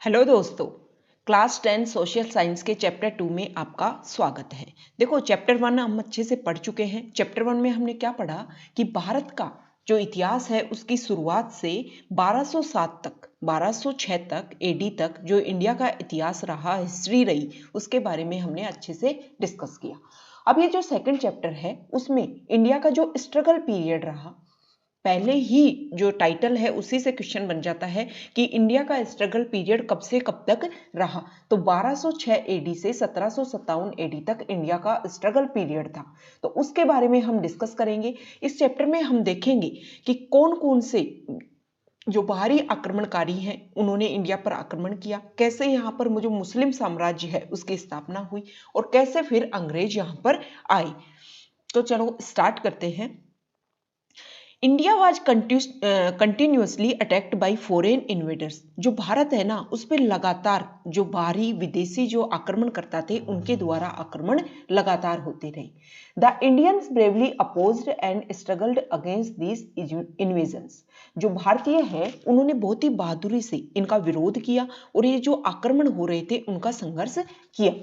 Hello दोस्तों। Class 10 social science के chapter 2 में आपका स्वागत है। देखो, चैप्टर 1 हम अच्छे से पढ़ चुके हैं। चैप्टर 1 में हमने क्या पढ़ा कि भारत का जो इतिहास है उसकी शुरुआत से 1207 तक 1206 तक एडी तक जो इंडिया का इतिहास रहा, हिस्ट्री रही, उसके बारे में हमने अच्छे से डिस्कस किया। अब ये जो सेकंड चैप्टर है उसमें इंडिया का जो स्ट्रगल पीरियड रहा, पहले ही जो टाइटल है उसी से क्वेश्चन बन जाता है कि इंडिया का स्ट्रगल पीरियड कब से कब तक रहा। तो 1206 एडी से 1757 एडी तक इंडिया का स्ट्रगल पीरियड था। तो उसके बारे में हम डिस्कस करेंगे। इस चैप्टर में हम देखेंगे कि कौन कौन से जो बाहरी आक्रमणकारी हैं उन्होंने इंडिया पर आक्रमण किया, कैसे यहाँ पर जो मुस्लिम साम्राज्य है उसकी स्थापना हुई और कैसे फिर अंग्रेज यहाँ पर आए। तो चलो स्टार्ट करते हैं। India was continuously attacked by foreign invaders. जो भारत है ना, उस पर लगातार जो बाहरी विदेशी जो आक्रमण करता थे उनके द्वारा आक्रमण लगातार होते रहे। The Indians bravely opposed and struggled against this invasions. जो भारतीय हैं उन्होंने बहुत ही बहादुरी से इनका विरोध किया और ये जो आक्रमण हो रहे थे उनका संघर्ष किया।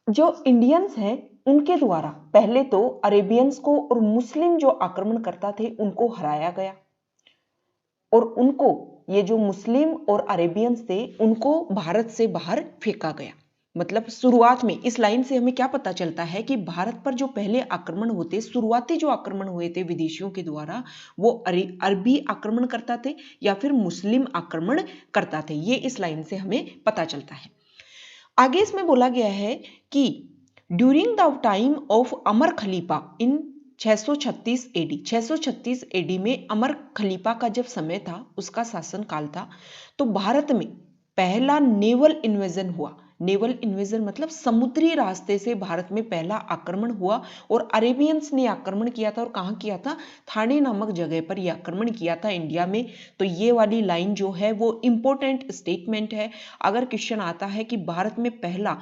जो इंडियंस हैं उनके द्वारा पहले तो अरेबियंस को और मुस्लिम जो आक्रमण करता थे उनको हराया गया और उनको ये जो मुस्लिम और अरेबियंस थे उनको भारत से बाहर फेंका गया। मतलब शुरुआत में इस लाइन से हमें क्या पता चलता है कि भारत पर जो पहले आक्रमण होते, शुरुआती जो आक्रमण हुए थे विदेशियों के द्वारा, वो अरबी आक्रमण करता थे या फिर मुस्लिम आक्रमण करता थे। ये इस लाइन से हमें पता चलता है। आगे इसमें बोला गया है कि during the time of Umar खलीफा इन 636 एडी, 636 एडी में अमर खलीफा का जब समय था, उसका शासन काल था, तो भारत में पहला नेवल इन्वेजन हुआ। नेवल इन्वेजन मतलब समुद्री रास्ते से भारत में पहला आक्रमण हुआ और अरेबियंस ने आक्रमण किया था। और कहाँ किया था? थाने नामक जगह पर यह आक्रमण किया था इंडिया में। तो ये वाली लाइन जो है वो इंपॉर्टेंट स्टेटमेंट है। अगर क्वेश्चन आता है कि भारत में पहला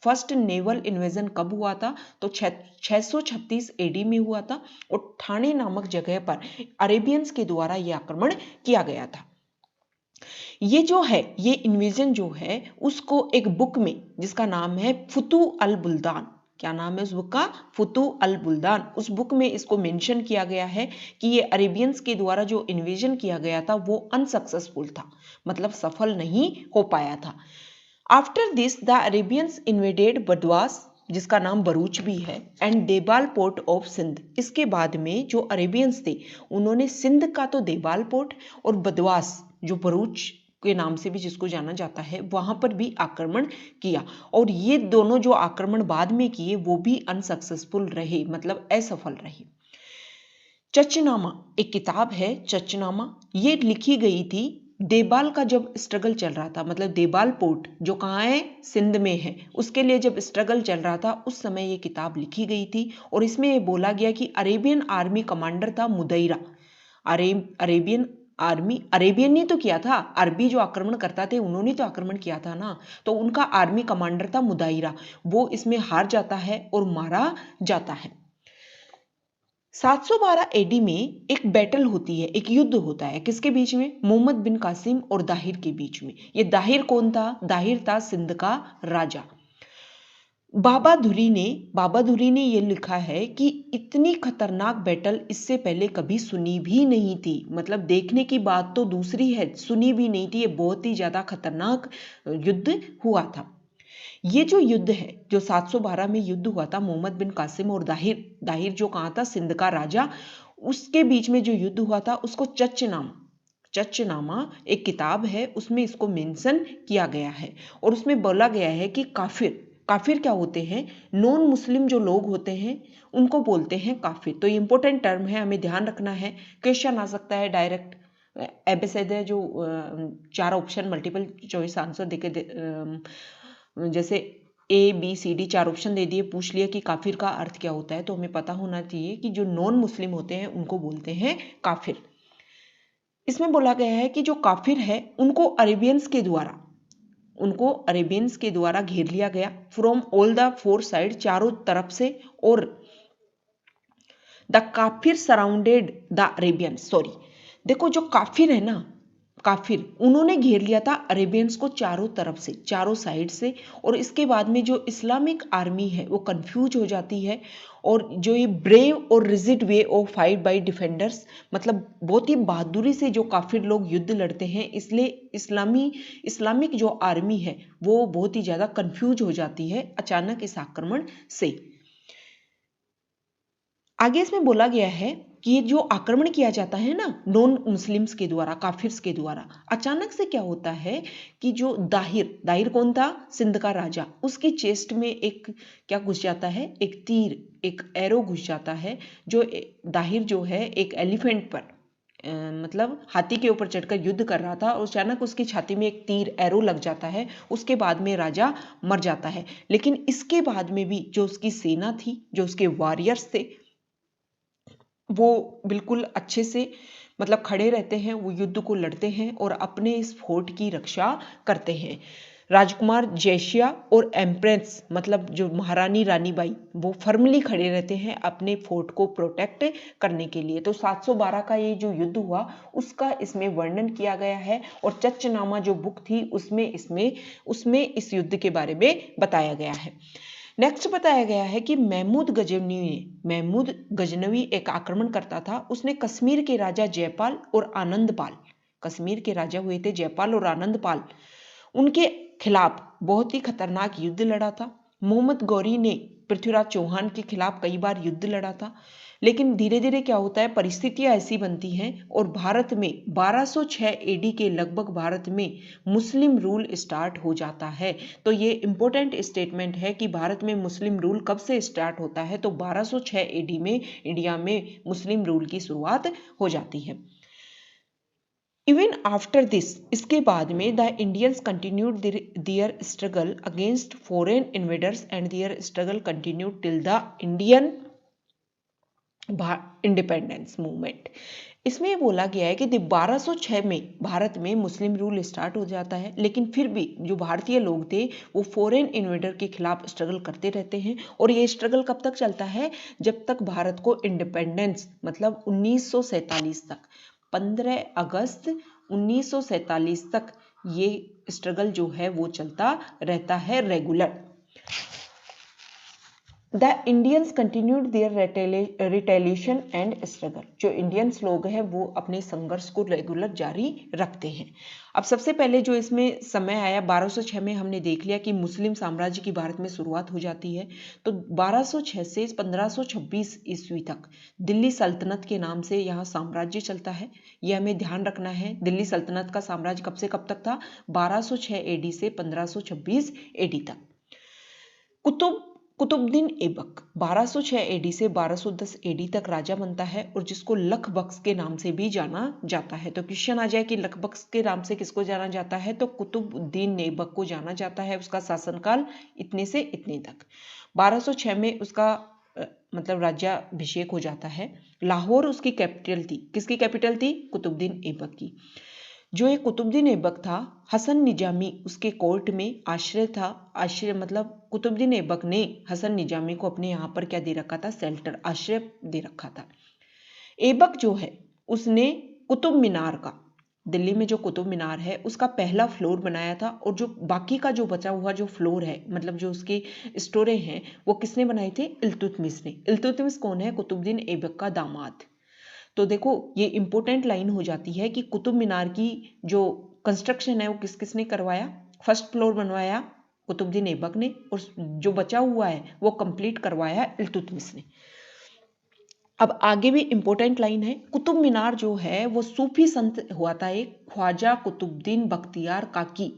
फर्स्ट नेवल इन्वेजन कब हुआ था, तो 636 एडी में हुआ था और ठाणे नामक जगह पर अरेबियंस के द्वारा यह आक्रमण किया गया था। ये जो है, ये इन्वेजन जो है उसको एक बुक में जिसका नाम है फुतू अल बुल्दान, क्या नाम है उस बुक का? फुतू अल बुल्दान। उस बुक में इसको मेंशन किया गया है कि ये अरेबियंस के द्वारा जो इन्वेजन किया गया था वो अनसक्सेसफुल था, मतलब सफल नहीं हो पाया था। After this the Arabians invaded बदवास, जिसका नाम बरूच भी है, एंड देबाल पोर्ट ऑफ सिंध। इसके बाद में जो अरेबियंस थे उन्होंने सिंध का तो देबाल पोर्ट और बदवास जो बरूच के नाम से भी जिसको जाना जाता है वहां पर भी आक्रमण किया। और ये दोनों जो आक्रमण बाद में किए वो भी अनसक्सेसफुल रहे, मतलब असफल रहे। चचनामा एक किताब है, चचनामा, ये लिखी गई थी देबाल का जब स्ट्रगल चल रहा था, मतलब देबाल पोर्ट जो कहाँ है? सिंध में है। उसके लिए जब स्ट्रगल चल रहा था उस समय ये किताब लिखी गई थी और इसमें ये बोला गया कि अरेबियन आर्मी कमांडर था मुदैरा। अरेबियन आर्मी, अरेबियन ने तो किया था, अरबी जो आक्रमण करता थे उन्होंने तो आक्रमण किया था ना, तो उनका आर्मी कमांडर था मुदायरा। वो इसमें हार जाता है और मारा जाता है। 712 एडी में एक बैटल होती है, एक युद्ध होता है, किसके बीच में? मोहम्मद बिन कासिम और दाहिर के बीच में। ये दाहिर कौन था? दाहिर था सिंध का राजा। बाबा धुरी ने ये लिखा है कि इतनी खतरनाक बैटल इससे पहले कभी सुनी भी नहीं थी। मतलब देखने की बात तो दूसरी है, सुनी भी नहीं थी। ये बहुत ही ज्यादा खतरनाक युद्ध हुआ था। ये जो युद्ध है, जो 712 में युद्ध हुआ था मोहम्मद बिन कासिम और दाहिर जो कहाँ था? सिंध का राजा, उसके बीच में जो युद्ध हुआ था उसको चचनामा एक किताब है, उसमें इसको मेंशन किया गया है। और उसमें बोला गया है कि काफिर क्या होते हैं? नॉन मुस्लिम जो लोग होते हैं उनको बोलते हैं काफिर। तो ये इंपॉर्टेंट टर्म है, हमें ध्यान रखना है। क्वेश्चन आ सकता है डायरेक्ट। एबीसीडी है जो 4 ऑप्शन मल्टीपल चॉइस आंसर देके जैसे ABCD 4 ऑप्शन दे दिए, पूछ लिया कि काफिर का अर्थ क्या होता है, तो हमें पता होना चाहिए कि जो नॉन मुस्लिम होते हैं उनको बोलते हैं काफिर। इसमें बोला गया है कि जो काफिर है उनको अरेबियंस के द्वारा घेर लिया गया फ्रॉम ऑल द 4 साइड, चारों तरफ से। और द काफिर सराउंडेड द अरेबियंस, सॉरी, देखो जो काफिर है ना, काफिर उन्होंने घेर लिया था अरेबियंस को चारों तरफ से, चारों साइड से। और इसके बाद में जो इस्लामिक आर्मी है वो कंफ्यूज हो जाती है, और जो ये ब्रेव और rigid way of fight by defenders, मतलब बहुत ही बहादुरी से जो काफिर लोग युद्ध लड़ते हैं, इसलिए इस्लामिक जो आर्मी है वो बहुत ही ज्यादा कंफ्यूज हो जाती है अचानक इस आक्रमण से। आगे इसमें बोला गया है कि ये जो आक्रमण किया जाता है ना नॉन मुस्लिम्स के द्वारा, काफिर्स के द्वारा, अचानक से क्या होता है कि जो दाहिर कौन था, सिंध का राजा, उसकी चेस्ट में एक क्या घुस जाता है, एक तीर, एक एरो घुस जाता है। जो दाहिर जो है एक एलिफेंट पर मतलब हाथी के ऊपर चढ़कर युद्ध कर रहा था, और अचानक उसकी छाती में एक तीर एरो लग जाता है। उसके बाद में राजा मर जाता है। लेकिन इसके बाद में भी जो उसकी सेना थी, जो उसके वॉरियर्स थे, वो बिल्कुल अच्छे से मतलब खड़े रहते हैं, वो युद्ध को लड़ते हैं और अपने इस फोर्ट की रक्षा करते हैं। राजकुमार जैशिया और एम्प्रेस मतलब जो महारानी रानीबाई, वो फर्मली खड़े रहते हैं अपने फोर्ट को प्रोटेक्ट करने के लिए। तो 712 का ये जो युद्ध हुआ उसका इसमें वर्णन किया गया है, और चचनामा जो बुक थी उसमें इस युद्ध के बारे में बताया गया है। नेक्स्ट बताया गया है कि महमूद गजनवी एक आक्रमण करता था। उसने कश्मीर के राजा जयपाल और आनंदपाल, कश्मीर के राजा हुए थे जयपाल और आनंदपाल, उनके खिलाफ बहुत ही खतरनाक युद्ध लड़ा था। मोहम्मद गौरी ने पृथ्वीराज चौहान के खिलाफ कई बार युद्ध लड़ा था। लेकिन धीरे धीरे क्या होता है, परिस्थितियां ऐसी बनती हैं और भारत में 1206 एडी के लगभग भारत में मुस्लिम रूल स्टार्ट हो जाता है। तो ये इंपॉर्टेंट स्टेटमेंट है कि भारत में मुस्लिम रूल कब से स्टार्ट होता है, तो 1206 एडी में इंडिया में मुस्लिम रूल की शुरुआत हो जाती है। इवन आफ्टर दिस, इसके बाद में the Indians continued their struggle against foreign invaders and their struggle continued till the Indian independence movement. इसमें बोला गया है कि 1206 में भारत में मुस्लिम रूल स्टार्ट हो जाता है, लेकिन फिर भी जो भारतीय लोग थे वो फॉरेन इन्वेडर के खिलाफ स्ट्रगल करते रहते हैं। और ये स्ट्रगल कब तक चलता है, जब तक भारत को इंडिपेंडेंस मतलब 1947 तक, 15 अगस्त 1947 तक ये स्ट्रगल जो है वो चलता रहता है regular. The Indians continued their retaliation and struggle, जो इंडियंस लोग हैं वो अपने संघर्ष को रेगुलर जारी रखते हैं। अब सबसे पहले जो इसमें समय आया 1206 में, हमने देख लिया कि मुस्लिम साम्राज्य की भारत में शुरुआत हो जाती है। तो 1206 से 1526 ईस्वी तक दिल्ली सल्तनत के नाम से यहाँ साम्राज्य चलता है। यह हमें ध्यान रखना है। दिल्ली सल्तनत का साम्राज्य कब से कब तक था, 1206 एडी से 1526 एडी तक। कुतुबुद्दीन ऐबक 1206 एडी से 1210 एडी तक राजा बनता है, और जिसको लख बख्श के नाम से भी जाना जाता है। तो क्वेश्चन आ जाए कि लख बख्श के नाम से किसको जाना जाता है, तो कुतुबुद्दीन ऐबक को जाना जाता है। उसका शासनकाल इतने से इतने तक। 1206 में उसका मतलब राज्याभिषेक हो जाता है। लाहौर उसकी कैपिटल थी। किसकी कैपिटल थी, कुतुबुद्दीन ऐबक की। जो एक कुतुबुद्दीन ऐबक था, हसन निजामी उसके कोर्ट में आश्रय था। आश्रय मतलब कुतुबुद्दीन ऐबक ने हसन निजामी को अपने यहाँ पर क्या दे रखा था, शेल्टर, आश्रय दे रखा था। ऐबक जो है उसने कुतुब मीनार का, दिल्ली में जो कुतुब मीनार है उसका पहला फ्लोर बनाया था, और जो बाकी का जो बचा हुआ जो फ्लोर है, मतलब जो उसकी स्टोरें हैं, वो किसने बनाई थी, इल्तुतमिश ने। इल्तुतमिश कौन है, कुतुबुद्दीन ऐबक का दामाद। तो देखो ये इंपॉर्टेंट लाइन हो जाती है कि कुतुब मीनार की जो कंस्ट्रक्शन है वो किस किसने करवाया, फर्स्ट फ्लोर बनवाया कुतुबुद्दीन ऐबक ने, और जो बचा हुआ है वो कंप्लीट करवाया इल्तुतमिश ने। अब आगे भी इंपॉर्टेंट लाइन है, कुतुब मीनार जो है वो सूफी संत हुआ था एक, ख्वाजा कुतुबुद्दीन बख्तियार काकी।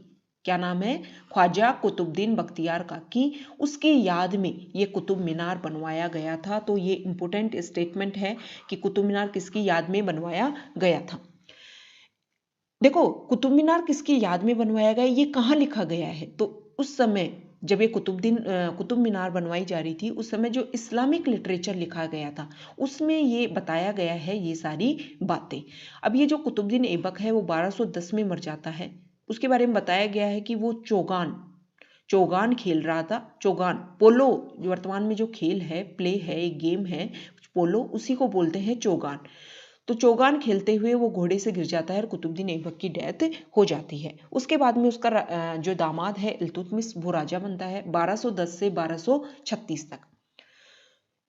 क्या नाम है, ख्वाजा कुतुबुद्दीन बख्तियार काकी। उसकी याद में ये कुतुब मीनार बनवाया गया था। तो ये इंपॉर्टेंट स्टेटमेंट है कि कुतुब मीनार किसकी याद में बनवाया गया था। देखो कुतुब मीनार किसकी याद में बनवाया गया, ये कहाँ लिखा गया है, तो उस समय जब ये कुतुब मीनार बनवाई जा रही थी, उस समय जो इस्लामिक लिटरेचर लिखा गया था उसमें ये बताया गया है ये सारी बातें। अब ये जो कुतुबुद्दीन ऐबक है वो 1210 में मर जाता है। उसके बारे में बताया गया है कि वो चौगान खेल रहा था। चौगान पोलो, जो वर्तमान में जो खेल है, प्ले है, एक गेम है पोलो, उसी को बोलते हैं चौगान। तो चौगान खेलते हुए वो घोड़े से गिर जाता है और कुतुबुद्दीन ऐबक की डेथ हो जाती है। उसके बाद में उसका जो दामाद है इल्तुतमिश, वो राजा बनता है 1210 से 1236 तक।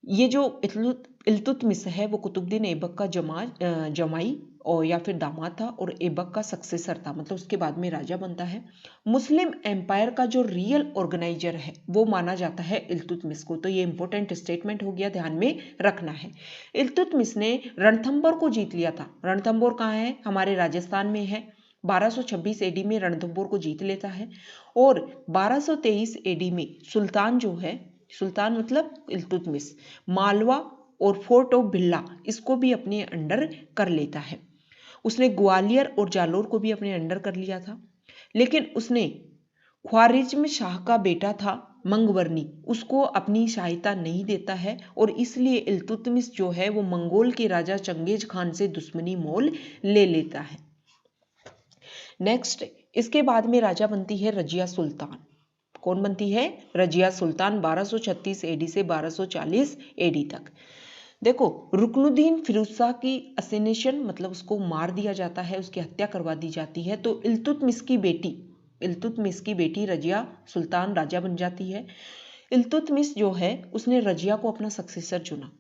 ये जो इल्तुतमिश है वो कुतुबुद्दीन ऐबक का जमाई और या फिर दामाद था और ऐबक का सक्सेसर था, मतलब उसके बाद में राजा बनता है। मुस्लिम एम्पायर का जो रियल ऑर्गेनाइजर है वो माना जाता है इल्तुतमिश को। तो ये इंपॉर्टेंट स्टेटमेंट हो गया, ध्यान में रखना है। इल्तुतमिश ने रणथंभौर को जीत लिया था। रणथंभौर कहाँ है? हमारे राजस्थान में है। 1226 एडी में रणथंभौर को जीत लेता है और 1223 एडी में सुल्तान जो है, सुल्तान मतलब इल्तुतमिश, मालवा और फोर्ट ऑफ भिल्ला इसको भी अपने अंडर कर लेता है। उसने ग्वालियर और जालोर को भी अपने अंडर कर लिया था, लेकिन उसने ख्वारिज्म शाह का बेटा था मंगवर्नी, उसको अपनी सहायता नहीं देता है और इसलिए इल्तुतमिश जो है वो मंगोल के राजा चंगेज खान से दुश्मनी मोल ले लेता है। नेक्स्ट, इसके बाद में राजा बनती है रजिया सुल्तान। कौन बनती है? रजिया सुल्तान 1236 एडी से 1240 एडी तक। देखो, रुकनुद्दीन फिरोज शाह की असैसिनेशन, मतलब उसको मार दिया जाता है, उसकी हत्या करवा दी जाती है। तो इल्तुतमिश की बेटी रजिया सुल्तान राजा बन जाती है। इल्तुतमिश जो है उसने रजिया को अपना सक्सेसर चुना।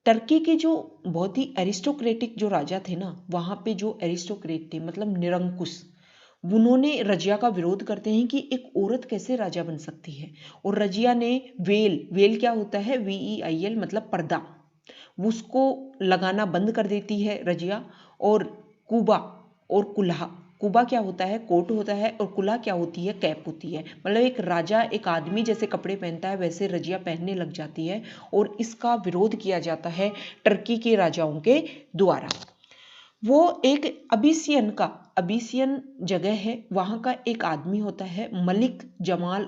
टर्की के जो बहुत ही एरिस्टोक्रेटिक जो राजा थे ना, वहां पे जो एरिस्टोक्रेट थे मतलब निरंकुश, उन्होंने रजिया का विरोध करते हैं कि एक औरत कैसे राजा बन सकती है। और रजिया ने वेल क्या होता है? VEIL मतलब पर्दा, उसको लगाना बंद कर देती है रजिया। और कुबा और कुल्हा, कुबा क्या होता है? कोट होता है, और कुल्हा क्या होती है? कैप होती है। मतलब एक राजा एक आदमी जैसे कपड़े पहनता है वैसे रजिया पहनने लग जाती है और इसका विरोध किया जाता है टर्की के राजाओं के द्वारा। वो एक अबिसियन जगह है, वहां का एक आदमी होता है मलिक जमाल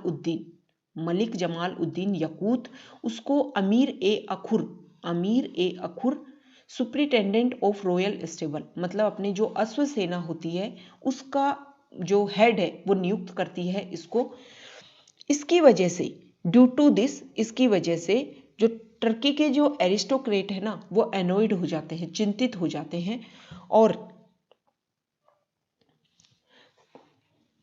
उद्दीन यकूत, उसको अमीर ए अखुर सुप्रिटेंडेंट ऑफ रॉयल स्टेबल, मतलब अपने जो अश्व सेना होती है उसका जो हेड है वो नियुक्त करती है इसको। इसकी वजह से इसकी वजह से जो टर्की के जो एरिस्टोक्रेट है ना वो एनोइड हो जाते हैं, चिंतित हो जाते हैं, और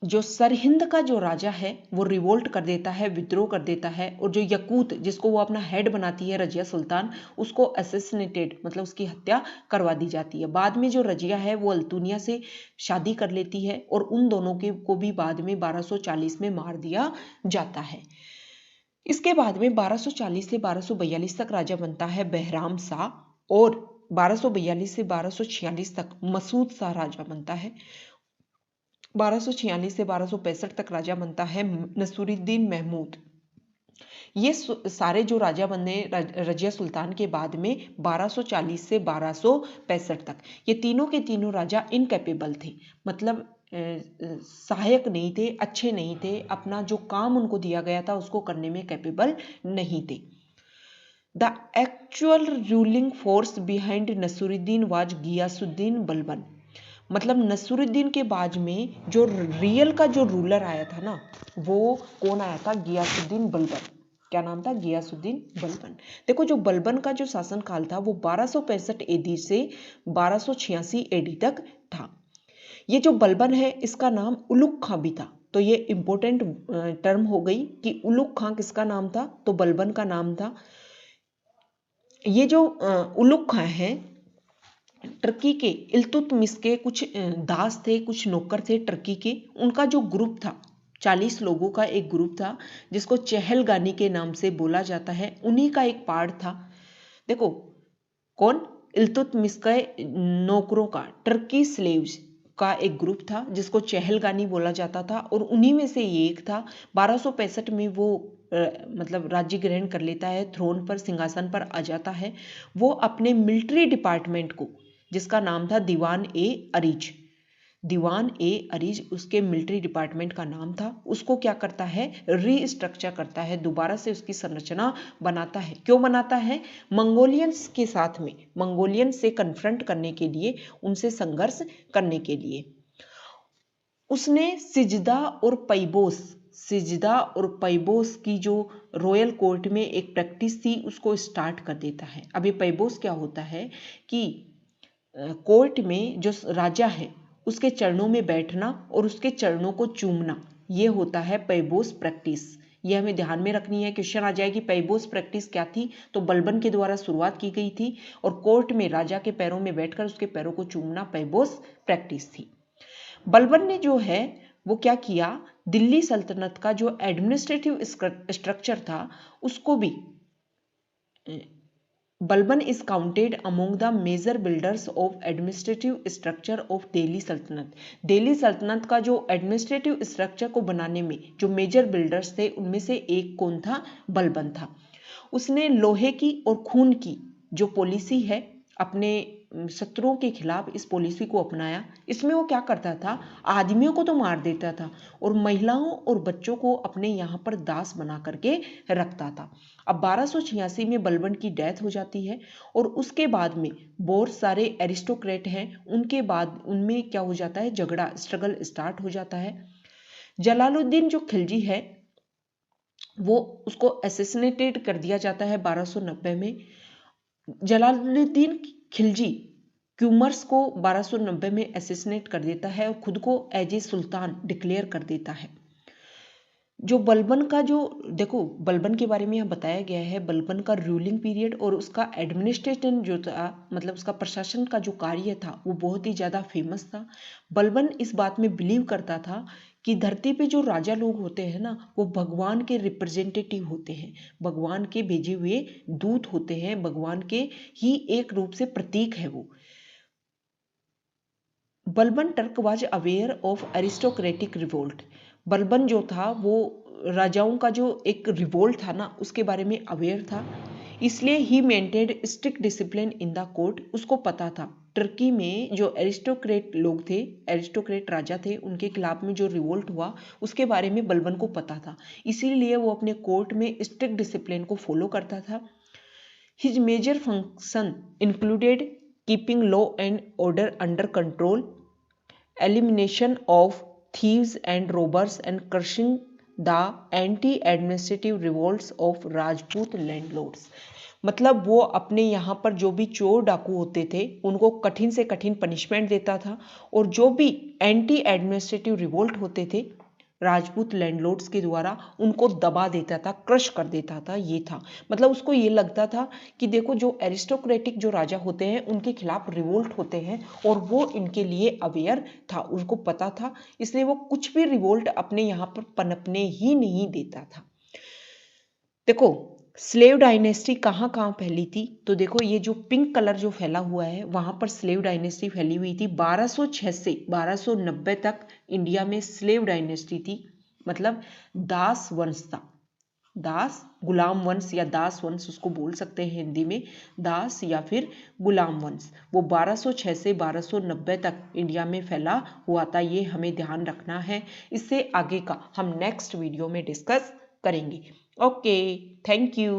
जो सरहिंद का जो राजा है वो रिवोल्ट कर देता है, विद्रोह कर देता है, और जो यकूत जिसको वो अपना हेड बनाती है रजिया सुल्तान, उसको असैसिनेटेड मतलब उसकी हत्या करवा दी जाती है। बाद में जो रजिया है वो अल्तुनिया से शादी कर लेती है और उन दोनों को भी बाद में 1240 में मार दिया जाता है। इसके बाद में 1240 से 1242 तक राजा बनता है बहराम शाह, और 1242 से 1246 तक मसूद शाह राजा बनता है। 1246 से 1265 तक राजा बनता है नसूरुद्दीन महमूद। ये सारे जो राजा बने रजिया सुल्तान के बाद में 1240 से 1265 तक, ये तीनों के तीनों राजा इनकैपेबल थे, मतलब सहायक नहीं थे, अच्छे नहीं थे, अपना जो काम उनको दिया गया था उसको करने में कैपेबल नहीं थे। The actual ruling force behind Nasiruddin was Ghiyasuddin Balban, मतलब नसूरुद्दीन के बाद में जो रियल का जो रूलर आया था ना वो कौन आया था? गियासुद्दीन बलबन। क्या नाम था? गियासुद्दीन बलबन। देखो, जो बलबन का जो शासन काल था वो 1265 एडी से 1286 एडी तक था। ये जो बलबन है इसका नाम उलुग खां भी था। तो ये इंपॉर्टेंट टर्म हो गई कि उलुग खां किसका नाम था? तो बलबन का नाम था। ये जो उलुग खां है टर्की के इल्तुतमिश के कुछ दास थे, कुछ नौकर थे टर्की के, उनका जो ग्रुप था 40 लोगों का एक ग्रुप था जिसको चहलगानी के नाम से बोला जाता है, उन्हीं का एक पार्ट था। देखो, कौन? इल्तुतमिश के नौकरों का, टर्की स्लेव्स का एक ग्रुप था जिसको चहलगानी बोला जाता था, और उन्हीं में से ये एक था। 1265 में वो मतलब राज्य ग्रहण कर लेता है, थ्रोन पर, सिंहासन पर आ जाता है। वो अपने मिलिट्री डिपार्टमेंट को, जिसका नाम था दीवान ए अरीज, उसके मिलिट्री डिपार्टमेंट का नाम था, उसको क्या करता है? रीस्ट्रक्चर करता है, दोबारा से उसकी संरचना बनाता है। क्यों बनाता है? मंगोलियंस के साथ में, मंगोलियंस से कन्फ्रंट करने के लिए, उनसे संघर्ष करने के लिए। उसने सिजदा और पैबोस की जो रॉयल कोर्ट में एक प्रैक्टिस थी उसको स्टार्ट कर देता है। अब ये पैबोस क्या होता है कि कोर्ट में जो राजा है उसके चरणों में बैठना और उसके चरणों को चूमना, ये होता है पैबोस प्रैक्टिस। ये हमें ध्यान में रखनी है। क्वेश्चन आ जाएगी पैबोस प्रैक्टिस क्या थी, तो बलबन के द्वारा शुरुआत की गई थी और कोर्ट में राजा के पैरों में बैठकर उसके पैरों को चूमना पैबोस प्रैक्टिस थी। बलबन ने जो है वो क्या किया, दिल्ली सल्तनत का जो एडमिनिस्ट्रेटिव स्ट्रक्चर था उसको भी, Balban is counted among the major builders of administrative structure of Delhi सल्तनत। दिल्ली सल्तनत का जो एडमिनिस्ट्रेटिव स्ट्रक्चर को बनाने में जो मेजर बिल्डर्स थे उनमें से एक कौन था, बलबन था। उसने लोहे की और खून की जो पॉलिसी है अपने शत्रुओं के खिलाफ इस पॉलिसी को अपनाया। इसमें वो क्या करता था, आदमियों को तो मार देता था और महिलाओं और बच्चों को अपने यहाँ पर दास बना करके रखता था। अब 1286 में बलबन की डेथ हो जाती है और उसके बाद में बहुत सारे एरिस्टोक्रेट हैं, उनके बाद उनमें क्या हो जाता है, झगड़ा स्ट्रगल स्टार्ट हो जाता है। जलालुद्दीन जो खिलजी है वो उसको असैसिनेटेड कर दिया जाता है 1290 में। जलालुद्दीन खिलजी क्यूमर्स को 1290 में असैसिनेट कर देता है और खुद को एज ए सुल्तान डिक्लेयर कर देता है। जो बलबन का जो देखो, बलबन के बारे में यहाँ बताया गया है, बलबन का रूलिंग पीरियड और उसका एडमिनिस्ट्रेशन जो था, मतलब उसका प्रशासन का जो कार्य था वो बहुत ही ज़्यादा फेमस था। बलबन इस बात में बिलीव करता था कि धरती पे जो राजा लोग होते हैं ना वो भगवान के रिप्रेजेंटेटिव होते हैं, भगवान के भेजे हुए दूत होते हैं, भगवान के ही एक रूप से प्रतीक है वो। Balban Turk was aware of aristocratic revolt. Balban जो था वो राजाओं का जो एक रिवोल्ट था ना उसके बारे में अवेयर था, इसलिए he maintained strict discipline in the court. उसको पता था टर्की में जो एरिस्टोक्रेट लोग थे, एरिस्टोक्रेट राजा थे, उनके खिलाफ में जो रिवोल्ट हुआ उसके बारे में बलबन को पता था, इसीलिए वो अपने कोर्ट में स्ट्रिक्ट डिसिप्लिन को फॉलो करता था। His major function included keeping law and order under control, elimination of thieves and robbers and crushing the anti-administrative revolts of Rajput landlords। मतलब वो अपने यहाँ पर जो भी चोर डाकू होते थे उनको कठिन से कठिन पनिशमेंट देता था और जो भी एंटी एडमिनिस्ट्रेटिव रिवोल्ट होते थे राजपूत लैंडलॉर्ड्स के द्वारा उनको दबा देता था, क्रश कर देता था। ये था मतलब उसको ये लगता था कि देखो जो एरिस्टोक्रेटिक जो राजा होते हैं उनके खिलाफ रिवोल्ट होते हैं और वो इनके लिए अवेयर था, उनको पता था, इसलिए वो कुछ भी रिवोल्ट अपने यहाँ पर पनपने ही नहीं देता था। देखो स्लेव डायनेस्टी कहाँ कहाँ फैली थी, तो देखो ये जो पिंक कलर जो फैला हुआ है वहां पर स्लेव डायनेस्टी फैली हुई थी। 1206 से 1290 तक इंडिया में स्लेव डायनेस्टी थी, मतलब दास वंश था। दास गुलाम वंश या दास वंश उसको बोल सकते हैं हिंदी में, दास या फिर गुलाम वंश। वो 1206 से 1290 तक इंडिया में फैला हुआ था, ये हमें ध्यान रखना है। इससे आगे का हम नेक्स्ट वीडियो में डिस्कस करेंगे। Okay, thank you.